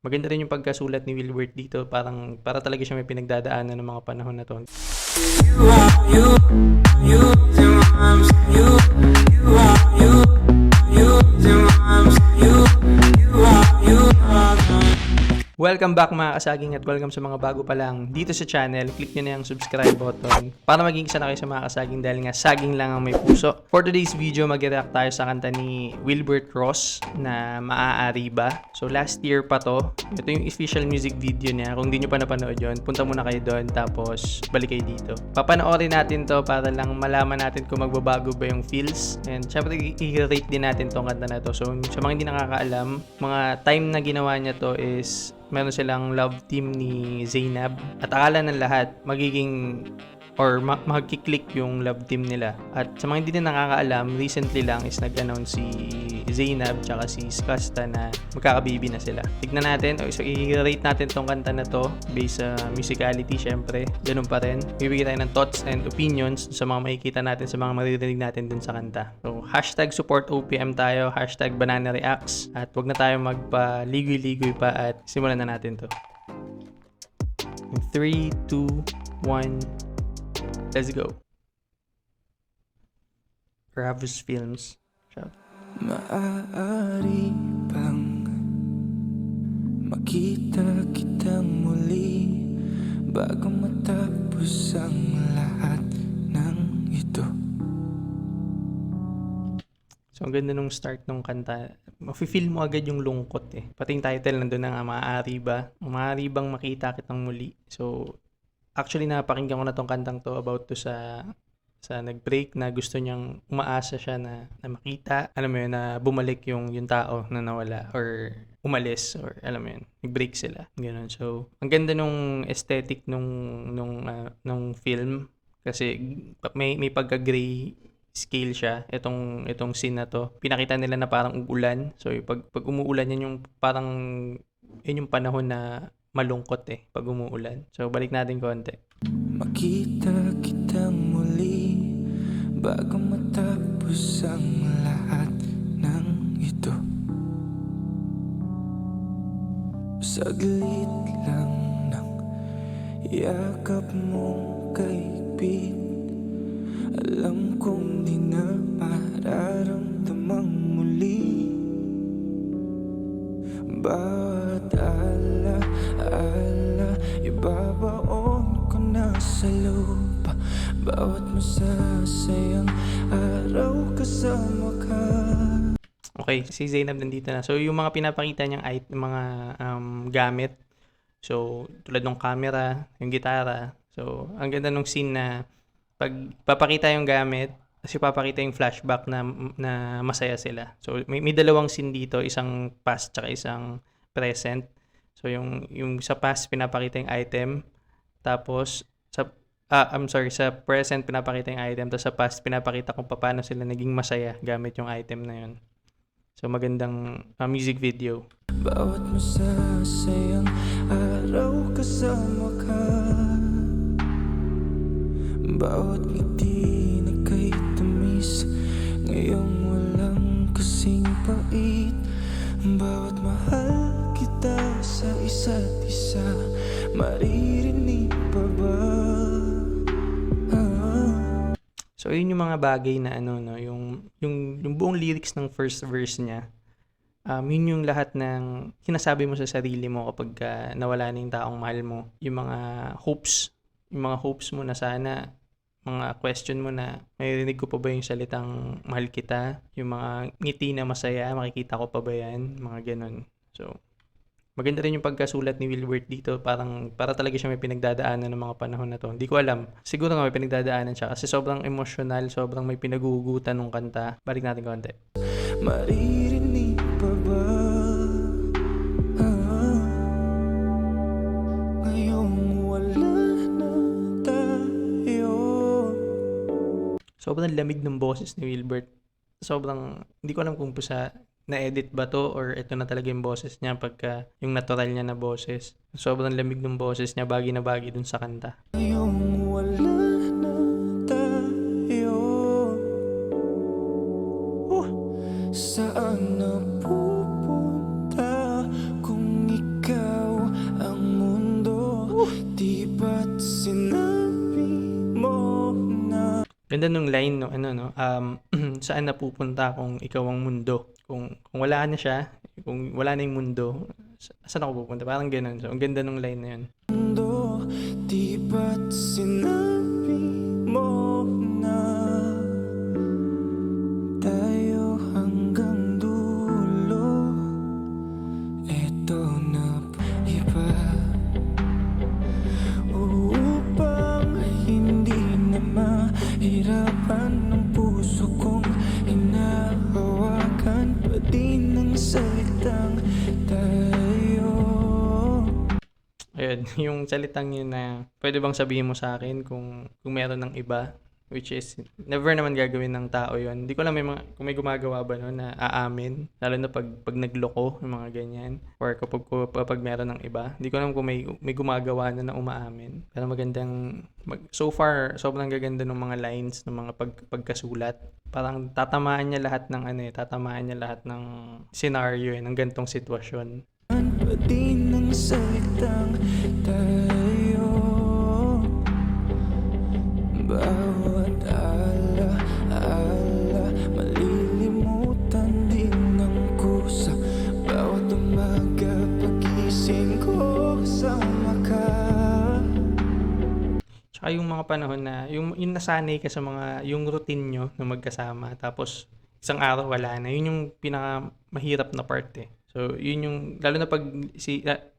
Maganda rin yung pagkasulat ni Wilbert dito, para talaga siya may pinagdadaanan ng mga panahon na 'to. Welcome back mga kasaging at welcome sa mga bago pa lang dito sa channel. Click nyo na yung subscribe button para maging isa na kayo sa mga kasaging dahil nga saging lang ang may puso. For today's video, mag-react tayo sa kanta ni Wilbert Ross na Maaari Ba. So last year pa to. Ito yung official music video niya. Kung di nyo pa napanood yun, punta muna kayo doon tapos balik kayo dito. Papanoorin natin to para lang malaman natin kung magbabago ba yung feels. And syempre i-rate din natin tong kanta na to. So sa mga hindi nakakaalam, mga time na ginawa niya to is meron silang love team ni Zainab at akala ng lahat magiging or magkiklik yung love team nila. At sa mga hindi na nakakaalam, recently lang is nag-announce si Zainab tsaka si Skasta na magkakabibi na sila. Tignan natin, so i-rate natin tong kanta na to based sa musicality, syempre. Ganun pa rin. Bibigyan tayo ng thoughts and opinions sa mga makikita natin, sa mga maririnig natin dun sa kanta. So, hashtag support OPM tayo, hashtag banana reacts, at wag na tayo magpa-ligoy-ligoy pa at simulan na natin to. 3, 2, 1, let's go. Ravus Films. Shout. Maaari bang makita kita muli bago matapos ang lahat ng ito? So, ang ganda nung start nung kanta. Mafe-feel mo agad yung lungkot eh. Pati yung title nandun na nga, Maaari Ba? Maaari bang makita kitang muli? So, actually, napakinggan ko na tong kantang to about to sa nag-break na gusto niyang umaasa siya na makita, alam mo yun, na bumalik yung tao na nawala or umalis or alam mo yun, nag-break sila. Ganun. So, ang ganda nung aesthetic nung film kasi may pagka-gray scale siya. Itong scene na to. Pinakita nila na parang uulan. So, pag umuulan yan yung parang yun yung panahon na malungkot eh pag umuulan. So, balik natin konti. Makita kita muli bago matapos ang lahat ng ito. Saglit lang ng yakap mong kaibig, alam kong di na mararamdamang muli. Bawat ala-ala ibabaon ko na sa lupa, bawat masasayang araw kasama ka. Okay, si Zainab nandito na. So, yung mga pinapakita niyang mga gamit. So, tulad ng camera, yung gitara. So, ang ganda nung scene na pag papakita yung gamit, kasi papakita yung flashback na masaya sila. So, may dalawang scene dito, isang past tsaka isang present. So, yung sa past pinapakita yung item, tapos sa present pinapakita yung item, tapos sa past pinapakita kung paano sila naging masaya gamit yung item na yun. So, magandang music video. Bawat masasayang araw kasama ka, bawat ngiti na kay tamis, ngayong walang kasing pait, bawat mahal kita sa isa't isa, maririnig pa ba? So, yun yung mga bagay na yung buong lyrics ng first verse niya. Yun yung lahat ng sinasabi mo sa sarili mo kapag nawala na yung taong mahal mo. Yung mga hopes mo na sana, mga question mo na maririnig ko pa ba yung salitang mahal kita, yung mga ngiti na masaya, makikita ko pa ba yan, mga ganun. So, maganda rin yung pagkasulat ni Wilbert dito, para talaga siya may pinagdadaanan ng mga panahon na to. Hindi ko alam. Siguro nga may pinagdadaanan siya kasi sobrang emotional, sobrang may pinagugutan ng kanta. Balik natin konti. Maririnig pa ba? Ngayong wala na tayo. Sobrang lamig ng boses ni Wilbert. Sobrang, hindi ko alam kung na-edit ba to or ito na talaga yung boses niya pagka yung natural niya na boses. Sobrang lamig ng boses niya, bagay na bagay dun sa kanta. Ngayong wala na tayo, saan na pupunta kung ikaw Ganda nung line, no, ano, no, saan napupunta kung ikaw ang mundo? Kung wala na siya, kung wala na yung mundo, saan ako pupunta? Parang ganun. So, ang ganda nung line na yun. mundo, di ba't sinabi mo na tayo hanggang dulo? Eto na iba upang hindi na mahirapan ng puso kong hinahawakan pa din ng salitang tayo. Ayun, yung salitang yun na pwede bang sabihin mo sa akin kung meron ng iba, which is never naman gagawin ng tao yun. Hindi ko alam kung may gumagawa ba no na aamin, lalo na pag nagloko, yung mga ganyan, or kapag meron ng iba. Hindi ko alam kung may gumagawa na umaamin. Pero magandang, so far, sobrang gaganda ng mga lines, ng mga pagkasulat. Parang tatamaan niya lahat ng scenario, ng gantong sitwasyon. Pa din ng salitang tayo. Bawat ala malilimutan din ng kusa. Bawat umaga pagising ko kasama ka. Tsaka yung mga panahon na yung nasanay ka sa yung routine nyo na magkasama, tapos isang araw wala na, yun yung pinaka mahirap na part eh. So, yun yung, lalo na pag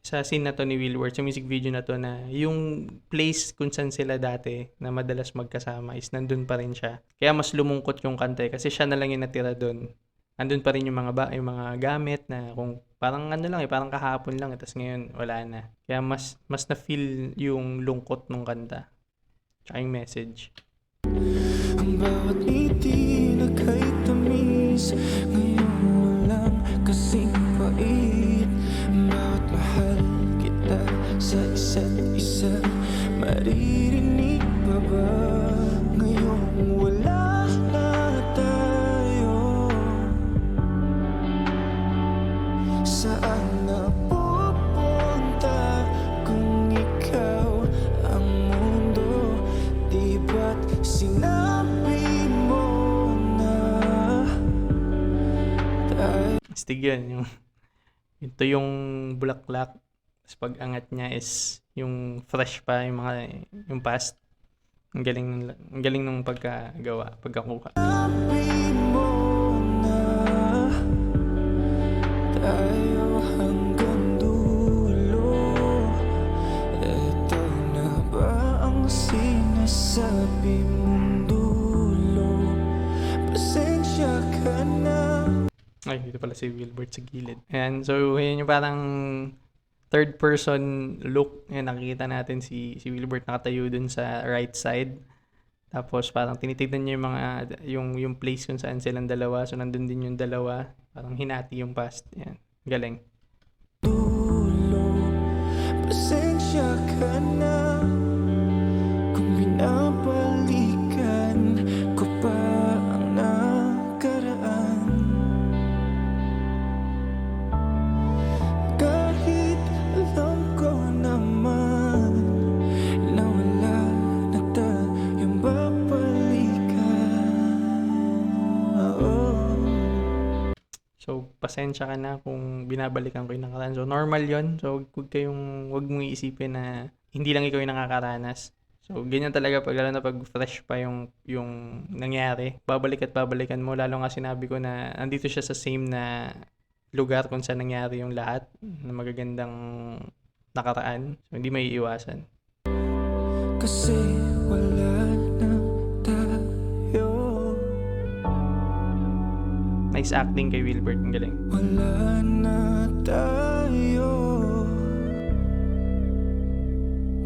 sa scene na to ni Willward, sa music video na to, na yung place kung saan sila dati na madalas magkasama is nandun pa rin siya. Kaya mas lumungkot yung kanta eh, kasi siya na lang yung natira dun. Nandun pa rin yung mga gamit na kung parang ano lang eh, parang kahapon lang, tapos ngayon wala na. Kaya mas na-feel yung lungkot ng kanta. Tsaka yung message. Ang bawat ngiti na kay tamis, ngayon walang kasing pait. Bawat mahal kita sa isa't isa, maririnig pa ba? Ngayong wala na tayo, saan napupunta kung ikaw ang mundo? Di ba't sinabi mo na tayo? Astig yun. Ito yung bulaklak. Tapos pag angat niya is yung fresh pa, yung past. Ang galing nung pagkakuha. Sabi mo na tayo hanggang dulo. Eto na ba ang sinasabi mong dulo? Pasensya ka na. Ay, dito pala si Wilbert sa gilid. Ayan, so yun yung parang third person look. Ayan, nakikita natin si Wilbert nakatayo dun sa right side. Tapos parang tinitignan niya yung place kung saan silang dalawa. So nandun din yung dalawa. Parang hinati yung past. Ayan, galing. Dulo, pasensya ka na kung binabalikan ko pa ang nakaraan. Kahit alam ko naman na wala na tayong babalikan. So, pasensya ka na kung binabalikan ko yung nakaraan. So, normal yon. So, wag mong iisipin na hindi lang ikaw yung nakakaranas. So, ganyan talaga lalo na pag fresh pa yung nangyari. Babalik at babalikan mo. Lalo nga sinabi ko na andito siya sa same na lugar kung saan nangyari yung lahat na magagandang nakaraan. So, hindi may iiwasan. Kasi wala na tayo. Nice acting kay Wilbert. Ang galing. Wala na tayo.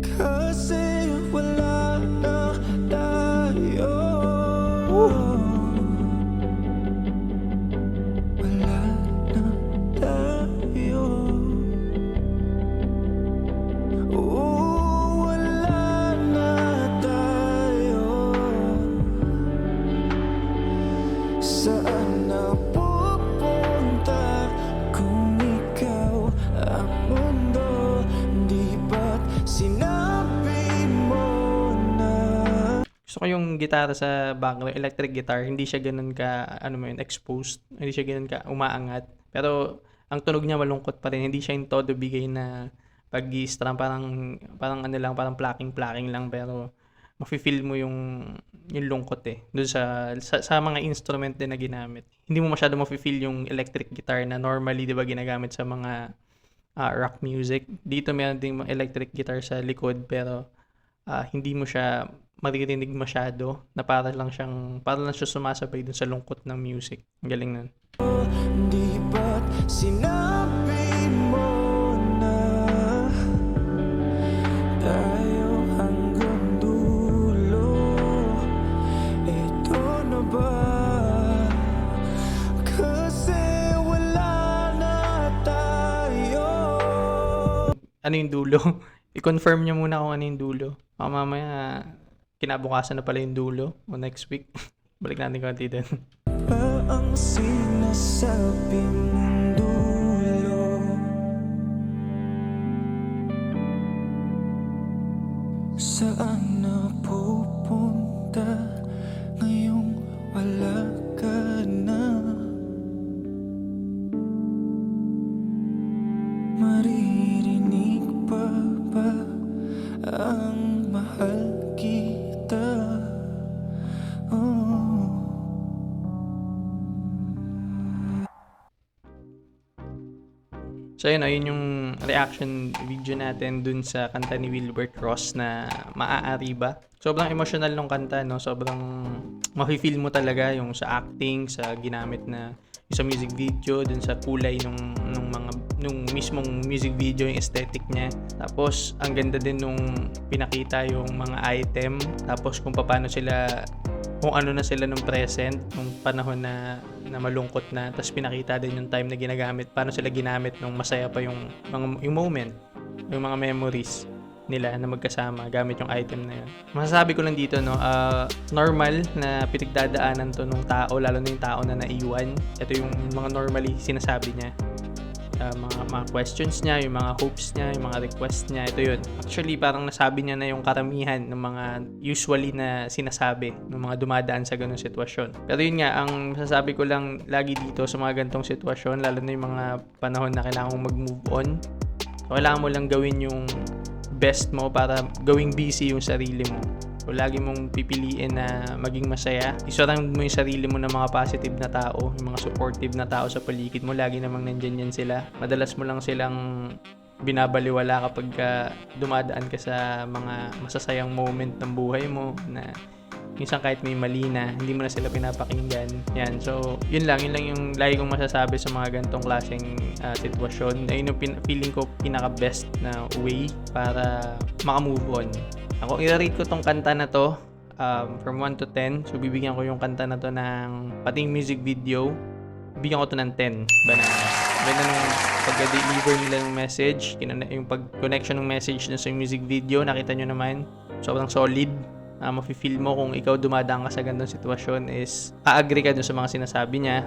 Kasi wala na tayo. Wala na tayo. Wala na tayo. Saan napupunta kung ikaw Gusto ko yung gitara sa background, electric guitar, hindi siya ganun ka, ano mo yun, exposed. Hindi siya ganun ka umaangat. Pero ang tunog niya malungkot pa rin. Hindi siya yung todo bigay na pag-i-strum, parang ano lang, parang plucking lang, pero mafe-feel mo yung lungkot eh. Doon sa mga instrument din na ginamit. Hindi mo masyado mafe-feel yung electric guitar na normally 'di ba ginagamit sa mga rock music. Dito meron ding electric guitar sa likod, pero hindi mo siya maririnig masyado na para lang siya sumasabay dun sa lungkot ng music. Ang galing nun. Di ba't sinabi mo na tayo hanggang dulo? Ito na ba? Kasi wala na tayo. Ano yung dulo? I-confirm nyo muna kung ano yung dulo. Baka mamaya kinabukasan na pala yung dulo o next week. Balik natin konti din. Pa ang sinasabi mong dulo? Saan napupunta ngayong wala ka na? Maririnig pa ba ang mahal kita? Oh. So ayun yung reaction video natin dun sa kanta ni Wilbert Ross na Maaari Ba. Sobrang emotional nung kanta, no? Sobrang mafe-feel mo talaga yung sa acting, sa ginamit na sa music video, dun sa kulay nung mismong music video, yung aesthetic niya. Tapos ang ganda din nung pinakita yung mga item, tapos kung ano na sila nung present, nung panahon na malungkot na, tapos pinakita din yung time na ginagamit, paano sila ginamit nung masaya pa yung moment, yung mga memories nila na magkasama gamit yung item na yun. Masasabi ko lang dito, no, normal na pinagdadaanan to nung tao, lalo na yung tao na naiwan. Ito yung mga normally sinasabi niya. Mga questions niya, yung mga hopes niya, yung mga requests niya, ito yun. Actually, parang nasabi niya na yung karamihan ng mga usually na sinasabi ng mga dumadaan sa ganung sitwasyon. Pero yun nga, ang masasabi ko lang lagi dito sa mga ganitong sitwasyon, lalo na yung mga panahon na kailangan mong mag-move on, so kailangan mo lang gawin yung best mo para gawing busy yung sarili mo. So, lagi mong pipiliin na maging masaya. I-surround mo yung sarili mo ng mga positive na tao, yung mga supportive na tao sa paligid mo. Lagi namang nandyan yan sila. Madalas mo lang silang binabaliwala kapag dumadaan ka sa mga masasayang moment ng buhay mo na minsan kahit may mali na, hindi mo na sila pinapakinggan. Yan. So, yun lang yung lagi kong masasabi sa mga ganitong klaseng sitwasyon. Ayun yung feeling ko pinaka-best na way para maka-move on. Ako, i-rate ko tong kanta na to from 1 to 10. So, bibigyan ko yung kanta na to ng pating music video. Bibigyan ko to ng 10 bananas. Ganda nung pag-deliver nila ng message, yung pag-connection ng message na sa music video, nakita nyo naman, sobrang solid. Mafe-feel mo kung ikaw dumadaan ka sa ganitong sitwasyon is a-agree ka dun sa mga sinasabi niya,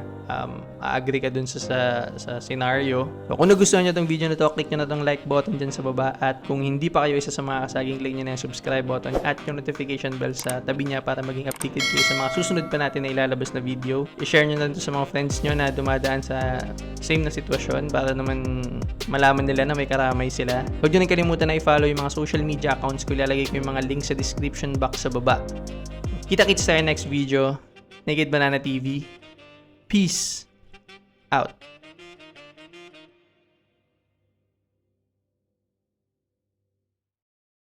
a-agree ka dun sa scenario. So, kung nagustuhan nyo itong video na to, click nyo na itong like button dyan sa baba, at kung hindi pa kayo isa sa mga kasaging, click nyo na yung subscribe button at yung notification bell sa tabi niya para maging updated kayo sa mga susunod pa natin na ilalabas na video. I-share nyo na ito sa mga friends nyo na dumadaan sa same na sitwasyon para naman malaman nila na may karamay sila. Huwag nyo nang kalimutan na i-follow yung mga social media accounts ko. Ilalagay ko yung mga links sa description box sa baba. Kita-kits tayo next video. Naked Banana TV. Peace out.